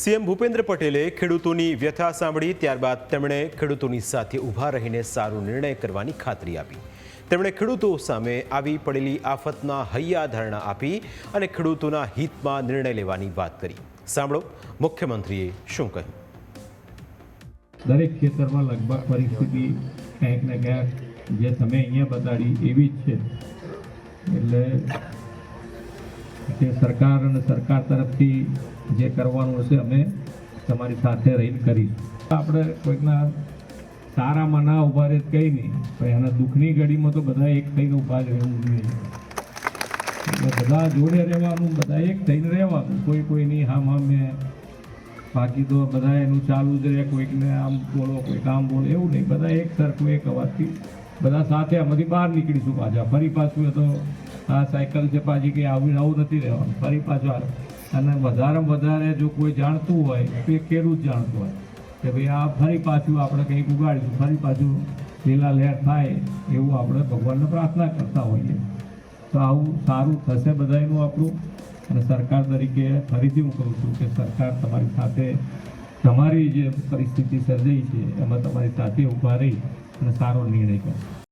CM Bhupendra પટેલે ખેડૂતોની વ્યથા સાંભળી ત્યારબાદ તેમણે ખેડૂતોની સાથે ઊભા રહીને સારો નિર્ણય કરવાની ખાતરી આપી। તેમણે ખેડૂતો સામે આવી પડેલી આફતના હૈયાધારણા આપી અને ખેડૂતોના હિતમાં નિર્ણય લેવાની વાત કરી। સાંભળો મુખ્યમંત્રીએ શું કહ્યું। દરેક ક્ષેત્રમાં લગભગ પરિસ્થિતિ ક્યાંક ને ક્યાંક જે તમે અહીંયા બતાડી એવી જ છે। એટલે જે સરકાર અને સરકાર તરફથી જે કરવાનું હશે અમે તમારી સાથે રહીને કરીશું। આપણે કોઈકના સારામાં ના ઊભા રહે કંઈ નહીં, પણ એના દુઃખની ઘડીમાં તો બધા એક થઈને ઊભા જ રહેવું જોઈએ। એટલે બધા જોડે રહેવાનું, બધા એક થઈને રહેવાનું, કોઈની હામે બાકી તો બધા એનું ચાલુ જ રહે, કોઈકને આમ બોલો કોઈક આમ બોલો એવું નહીં, બધા એક સરખું એક અવાજથી બધા સાથે આમાંથી બહાર નીકળીશું પાછા। ફરી પાછું તો આ સાયકલ છે પાછી કે આવું નથી રહેવાનું, ફરી પાછું અને વધારેમાં વધારે જો કોઈ જાણતું હોય તો એ ખેડૂત જાણતું હોય કે ભાઈ આ ફરી પાછું આપણે કંઈક ઉગાડીશું, ફરી પાછું લીલા લહેર થાય એવું આપણે ભગવાનને પ્રાર્થના કરતા હોઈએ। તો આવું સારું થશે બધાનું આપણું। અને સરકાર તરીકે ફરીથી હું કહું છું કે સરકાર તમારી સાથે તમારી જે પરિસ્થિતિ સર્જાઈ છે એમાં તમારી સાથે ઊભા રહી અને સારો નિર્ણય કરશે।